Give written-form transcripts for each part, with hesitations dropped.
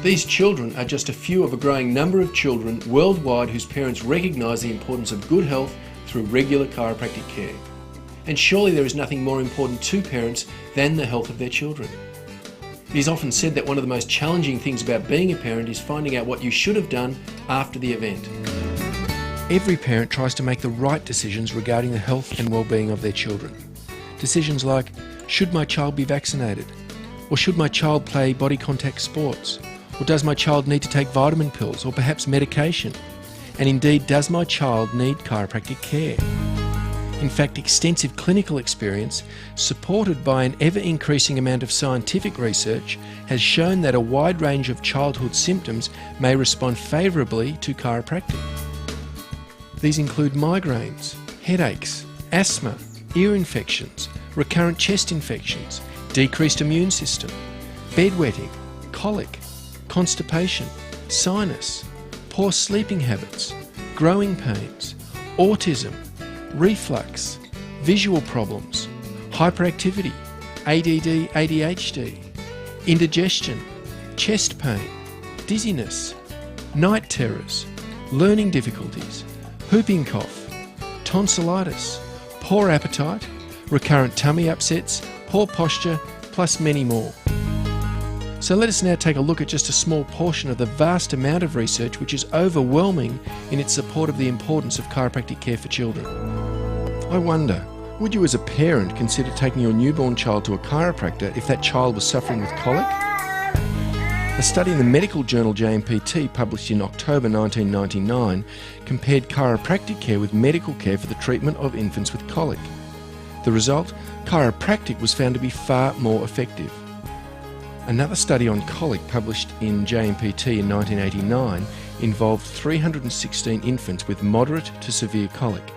These children are just a few of a growing number of children worldwide whose parents recognise the importance of good health through regular chiropractic care. And surely there is nothing more important to parents than the health of their children. It is often said that one of the most challenging things about being a parent is finding out what you should have done after the event. Every parent tries to make the right decisions regarding the health and well-being of their children. Decisions like, should my child be vaccinated? Or should my child play body contact sports? Or does my child need to take vitamin pills or perhaps medication? And indeed, does my child need chiropractic care? In fact, extensive clinical experience, supported by an ever-increasing amount of scientific research, has shown that a wide range of childhood symptoms may respond favourably to chiropractic. These include migraines, headaches, asthma, ear infections, recurrent chest infections, decreased immune system, bedwetting, colic, constipation, sinus, poor sleeping habits, growing pains, autism, reflux, visual problems, hyperactivity, ADD, ADHD, indigestion, chest pain, dizziness, night terrors, learning difficulties, whooping cough, tonsillitis, poor appetite, recurrent tummy upsets, poor posture, plus many more. So let us now take a look at just a small portion of the vast amount of research which is overwhelming in its support of the importance of chiropractic care for children. I wonder, would you as a parent consider taking your newborn child to a chiropractor if that child was suffering with colic? A study in the medical journal JMPT, published in October 1999, compared chiropractic care with medical care for the treatment of infants with colic. The result? Chiropractic was found to be far more effective. Another study on colic, published in JMPT in 1989, involved 316 infants with moderate to severe colic.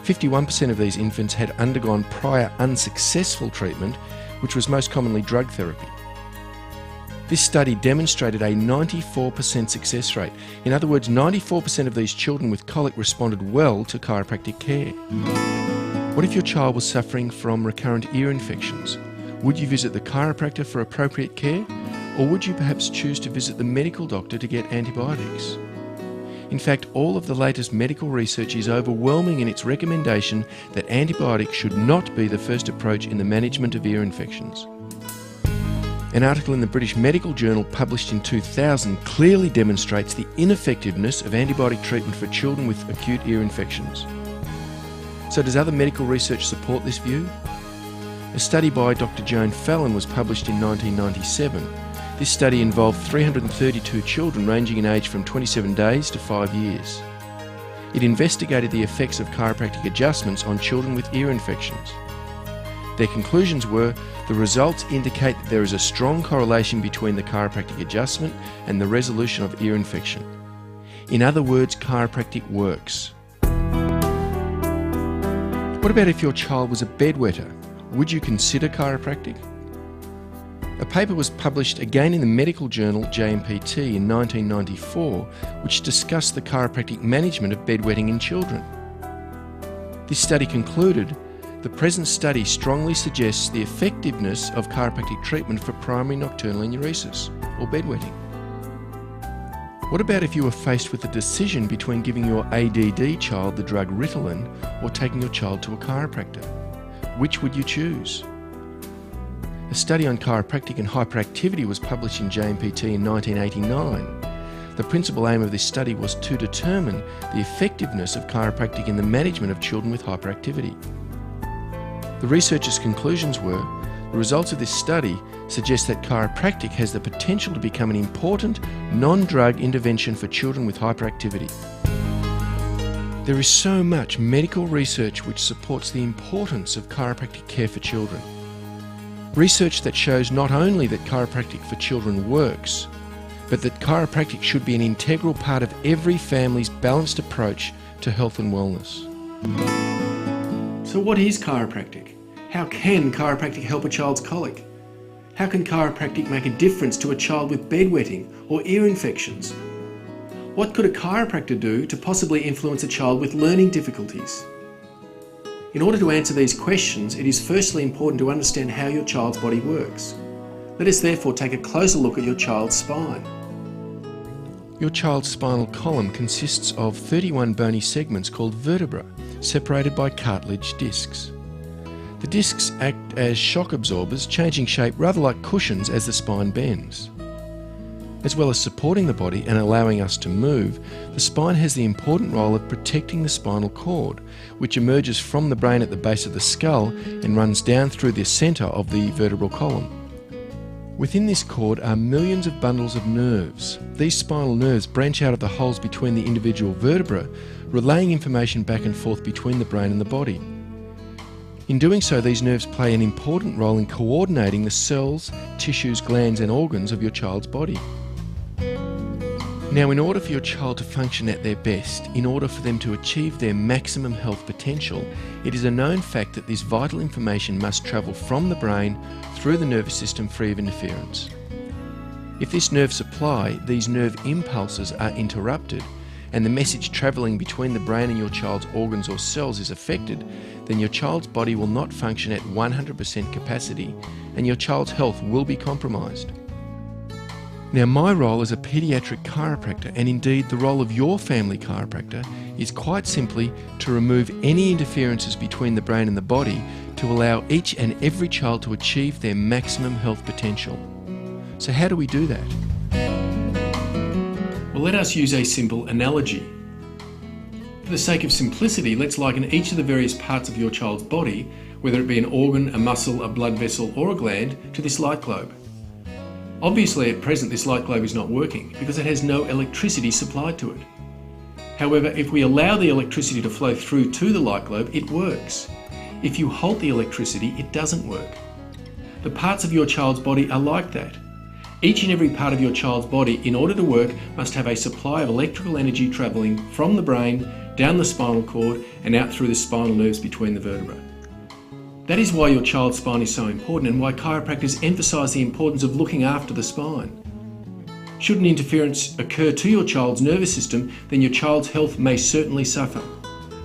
51% of these infants had undergone prior unsuccessful treatment, which was most commonly drug therapy. This study demonstrated a 94% success rate. In other words, 94% of these children with colic responded well to chiropractic care. What if your child was suffering from recurrent ear infections? Would you visit the chiropractor for appropriate care? Or would you perhaps choose to visit the medical doctor to get antibiotics? In fact, all of the latest medical research is overwhelming in its recommendation that antibiotics should not be the first approach in the management of ear infections. An article in the British Medical Journal published in 2000 clearly demonstrates the ineffectiveness of antibiotic treatment for children with acute ear infections. So does other medical research support this view? A study by Dr. Joan Fallon was published in 1997. This study involved 332 children ranging in age from 27 days to 5 years. It investigated the effects of chiropractic adjustments on children with ear infections. Their conclusions were, the results indicate that there is a strong correlation between the chiropractic adjustment and the resolution of ear infection. In other words, chiropractic works. What about if your child was a bedwetter? Would you consider chiropractic? A paper was published again in the medical journal JMPT in 1994, which discussed the chiropractic management of bedwetting in children. This study concluded, the present study strongly suggests the effectiveness of chiropractic treatment for primary nocturnal enuresis, or bedwetting. What about if you were faced with the decision between giving your ADD child the drug Ritalin or taking your child to a chiropractor? Which would you choose? A study on chiropractic and hyperactivity was published in JMPT in 1989. The principal aim of this study was to determine the effectiveness of chiropractic in the management of children with hyperactivity. The researchers' conclusions were, the results of this study suggest that chiropractic has the potential to become an important non-drug intervention for children with hyperactivity. There is so much medical research which supports the importance of chiropractic care for children. Research that shows not only that chiropractic for children works, but that chiropractic should be an integral part of every family's balanced approach to health and wellness. So what is chiropractic? How can chiropractic help a child's colic? How can chiropractic make a difference to a child with bedwetting or ear infections? What could a chiropractor do to possibly influence a child with learning difficulties? In order to answer these questions, it is firstly important to understand how your child's body works. Let us therefore take a closer look at your child's spine. Your child's spinal column consists of 31 bony segments called vertebrae, separated by cartilage discs. The discs act as shock absorbers, changing shape rather like cushions as the spine bends. As well as supporting the body and allowing us to move, the spine has the important role of protecting the spinal cord, which emerges from the brain at the base of the skull and runs down through the centre of the vertebral column. Within this cord are millions of bundles of nerves. These spinal nerves branch out of the holes between the individual vertebrae, relaying information back and forth between the brain and the body. In doing so, these nerves play an important role in coordinating the cells, tissues, glands and organs of your child's body. Now, in order for your child to function at their best, in order for them to achieve their maximum health potential, it is a known fact that this vital information must travel from the brain through the nervous system free of interference. If this nerve supply, these nerve impulses are interrupted, and the message travelling between the brain and your child's organs or cells is affected, then your child's body will not function at 100% capacity, and your child's health will be compromised. Now, my role as a paediatric chiropractor, and indeed the role of your family chiropractor, is quite simply to remove any interferences between the brain and the body to allow each and every child to achieve their maximum health potential. So how do we do that? Well, let us use a simple analogy. For the sake of simplicity, let's liken each of the various parts of your child's body, whether it be an organ, a muscle, a blood vessel or a gland, to this light globe. Obviously, at present, this light globe is not working because it has no electricity supplied to it. However, if we allow the electricity to flow through to the light globe, it works. If you halt the electricity, it doesn't work. The parts of your child's body are like that. Each and every part of your child's body, in order to work, must have a supply of electrical energy travelling from the brain, down the spinal cord, and out through the spinal nerves between the vertebrae. That is why your child's spine is so important and why chiropractors emphasise the importance of looking after the spine. Should an interference occur to your child's nervous system, then your child's health may certainly suffer.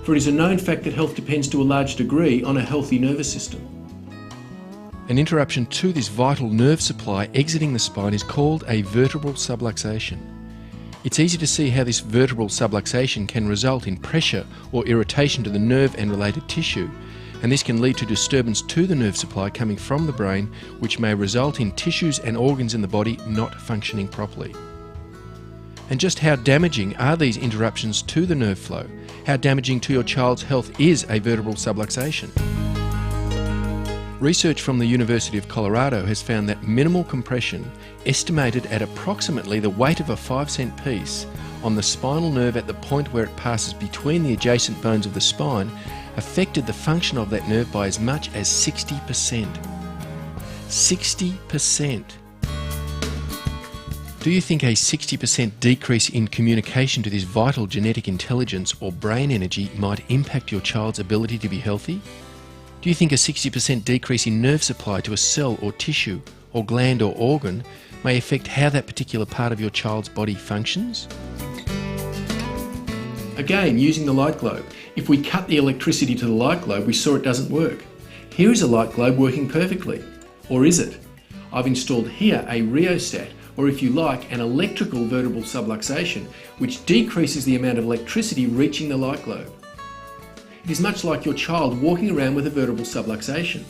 For it is a known fact that health depends to a large degree on a healthy nervous system. An interruption to this vital nerve supply exiting the spine is called a vertebral subluxation. It's easy to see how this vertebral subluxation can result in pressure or irritation to the nerve and related tissue, and this can lead to disturbance to the nerve supply coming from the brain, which may result in tissues and organs in the body not functioning properly. And just how damaging are these interruptions to the nerve flow? How damaging to your child's health is a vertebral subluxation? Research from the University of Colorado has found that minimal compression, estimated at approximately the weight of a 5-cent piece, on the spinal nerve at the point where it passes between the adjacent bones of the spine, affected the function of that nerve by as much as 60%. 60%. Do you think a 60% decrease in communication to this vital genetic intelligence or brain energy might impact your child's ability to be healthy? Do you think a 60% decrease in nerve supply to a cell or tissue or gland or organ may affect how that particular part of your child's body functions? Again, using the light globe. If we cut the electricity to the light globe, we saw it doesn't work. Here is a light globe working perfectly. Or is it? I've installed here a rheostat, or if you like, an electrical vertebral subluxation, which decreases the amount of electricity reaching the light globe. It is much like your child walking around with a vertebral subluxation.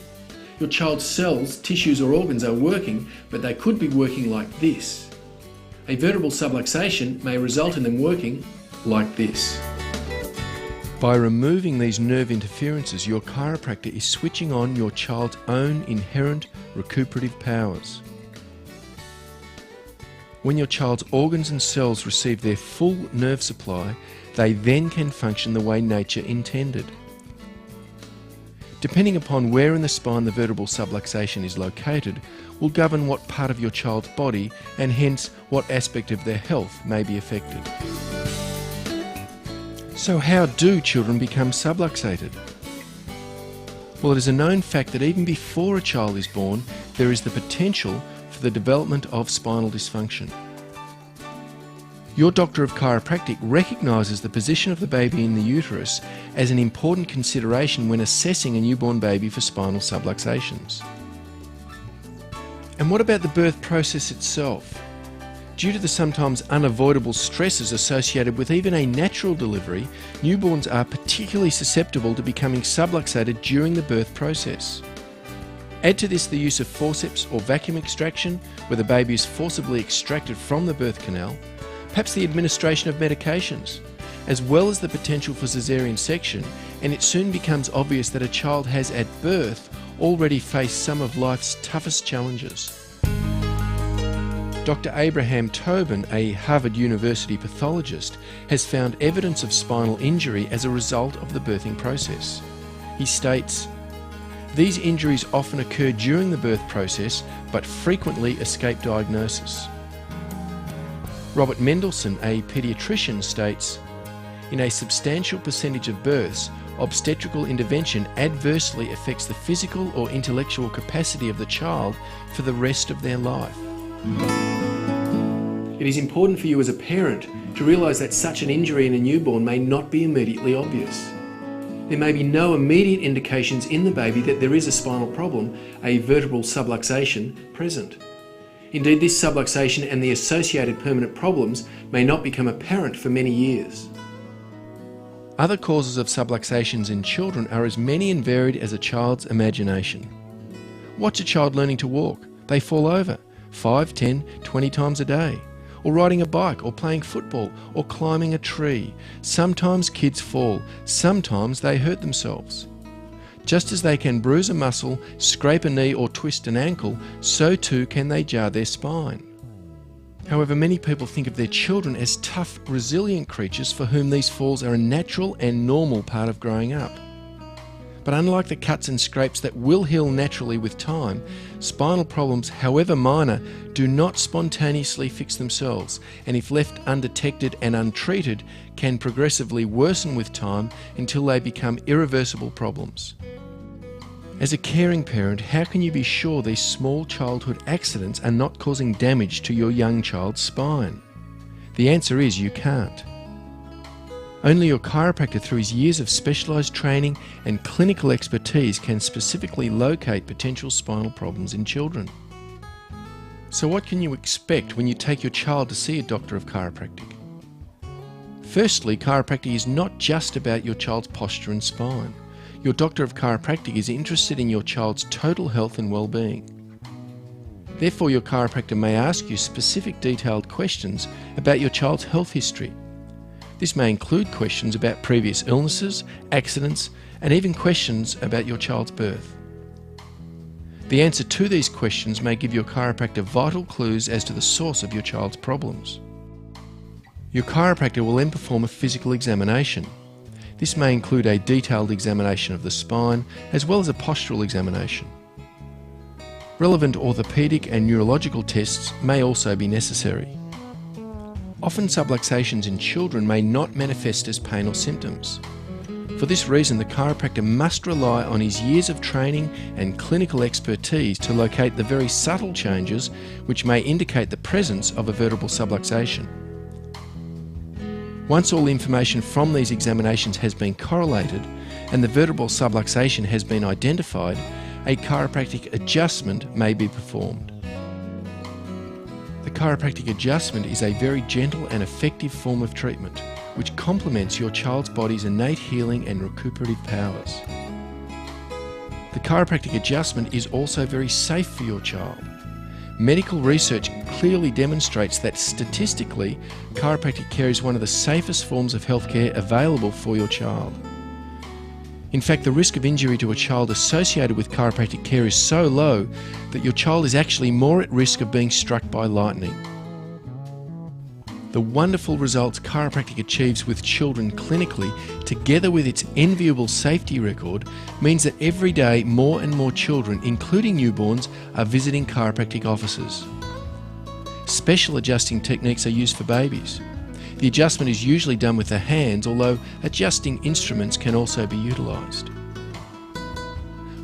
Your child's cells, tissues or organs are working, but they could be working like this. A vertebral subluxation may result in them working like this. By removing these nerve interferences, your chiropractor is switching on your child's own inherent recuperative powers. When your child's organs and cells receive their full nerve supply, they then can function the way nature intended. Depending upon where in the spine the vertebral subluxation is located, will govern what part of your child's body and hence what aspect of their health may be affected. So how do children become subluxated? Well, it is a known fact that even before a child is born, there is the potential for the development of spinal dysfunction. Your doctor of chiropractic recognises the position of the baby in the uterus as an important consideration when assessing a newborn baby for spinal subluxations. And what about the birth process itself? Due to the sometimes unavoidable stresses associated with even a natural delivery, newborns are particularly susceptible to becoming subluxated during the birth process. Add to this the use of forceps or vacuum extraction, where the baby is forcibly extracted from the birth canal, perhaps the administration of medications, as well as the potential for caesarean section, and it soon becomes obvious that a child has at birth already faced some of life's toughest challenges. Dr. Abraham Tobin, a Harvard University pathologist, has found evidence of spinal injury as a result of the birthing process. He states, "These injuries often occur during the birth process, but frequently escape diagnosis." Robert Mendelsohn, a paediatrician, states, "In a substantial percentage of births, obstetrical intervention adversely affects the physical or intellectual capacity of the child for the rest of their life." It is important for you as a parent to realise that such an injury in a newborn may not be immediately obvious. There may be no immediate indications in the baby that there is a spinal problem, a vertebral subluxation, present. Indeed, this subluxation and the associated permanent problems may not become apparent for many years. Other causes of subluxations in children are as many and varied as a child's imagination. Watch a child learning to walk. They fall over 5, 10, 20 times a day, or riding a bike, or playing football, or climbing a tree. Sometimes kids fall, sometimes they hurt themselves. Just as they can bruise a muscle, scrape a knee, or twist an ankle, so too can they jar their spine. However, many people think of their children as tough, resilient creatures for whom these falls are a natural and normal part of growing up. But unlike the cuts and scrapes that will heal naturally with time, spinal problems, however minor, do not spontaneously fix themselves, and if left undetected and untreated, can progressively worsen with time until they become irreversible problems. As a caring parent, how can you be sure these small childhood accidents are not causing damage to your young child's spine? The answer is you can't. Only your chiropractor, through his years of specialised training and clinical expertise, can specifically locate potential spinal problems in children. So what can you expect when you take your child to see a doctor of chiropractic? Firstly, chiropractic is not just about your child's posture and spine. Your doctor of chiropractic is interested in your child's total health and well-being. Therefore, your chiropractor may ask you specific detailed questions about your child's health history. This may include questions about previous illnesses, accidents, and even questions about your child's birth. The answer to these questions may give your chiropractor vital clues as to the source of your child's problems. Your chiropractor will then perform a physical examination. This may include a detailed examination of the spine, as well as a postural examination. Relevant orthopaedic and neurological tests may also be necessary. Often subluxations in children may not manifest as pain or symptoms. For this reason, the chiropractor must rely on his years of training and clinical expertise to locate the very subtle changes which may indicate the presence of a vertebral subluxation. Once all the information from these examinations has been correlated and the vertebral subluxation has been identified, a chiropractic adjustment may be performed. The chiropractic adjustment is a very gentle and effective form of treatment which complements your child's body's innate healing and recuperative powers. The chiropractic adjustment is also very safe for your child. Medical research clearly demonstrates that statistically, chiropractic care is one of the safest forms of healthcare available for your child. In fact, the risk of injury to a child associated with chiropractic care is so low that your child is actually more at risk of being struck by lightning. The wonderful results chiropractic achieves with children clinically, together with its enviable safety record, means that every day more and more children, including newborns, are visiting chiropractic offices. Special adjusting techniques are used for babies. The adjustment is usually done with the hands, although adjusting instruments can also be utilised.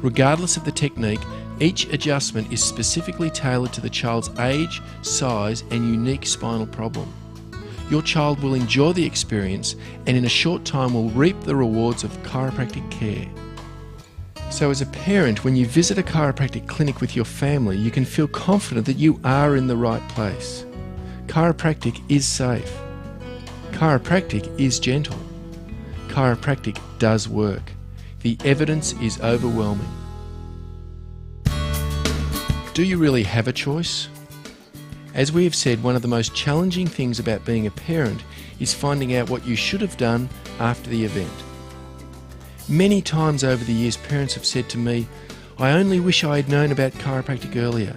Regardless of the technique, each adjustment is specifically tailored to the child's age, size, and unique spinal problem. Your child will enjoy the experience and in a short time will reap the rewards of chiropractic care. So as a parent, when you visit a chiropractic clinic with your family, you can feel confident that you are in the right place. Chiropractic is safe. Chiropractic is gentle. Chiropractic does work. The evidence is overwhelming. Do you really have a choice? As we have said, one of the most challenging things about being a parent is finding out what you should have done after the event. Many times over the years, parents have said to me, "I only wish I had known about chiropractic earlier.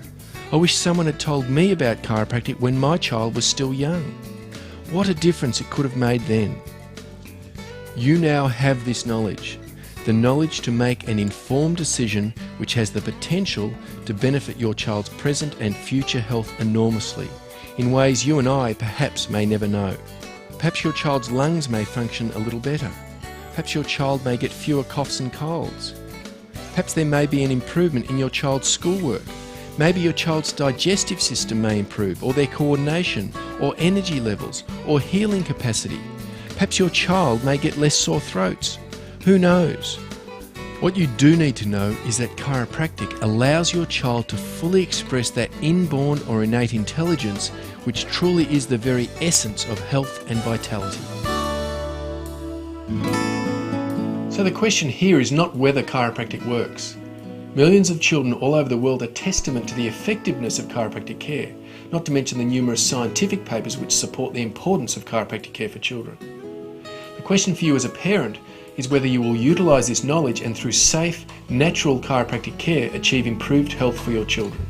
I wish someone had told me about chiropractic when my child was still young. What a difference it could have made then." You now have this knowledge, the knowledge to make an informed decision which has the potential to benefit your child's present and future health enormously, in ways you and I perhaps may never know. Perhaps your child's lungs may function a little better. Perhaps your child may get fewer coughs and colds. Perhaps there may be an improvement in your child's schoolwork. Maybe your child's digestive system may improve, or their coordination, or energy levels, or healing capacity. Perhaps your child may get less sore throats. Who knows? What you do need to know is that chiropractic allows your child to fully express that inborn or innate intelligence which truly is the very essence of health and vitality. So the question here is not whether chiropractic works. Millions of children all over the world are testament to the effectiveness of chiropractic care, not to mention the numerous scientific papers which support the importance of chiropractic care for children. The question for you as a parent is whether you will utilise this knowledge and through safe, natural chiropractic care achieve improved health for your children.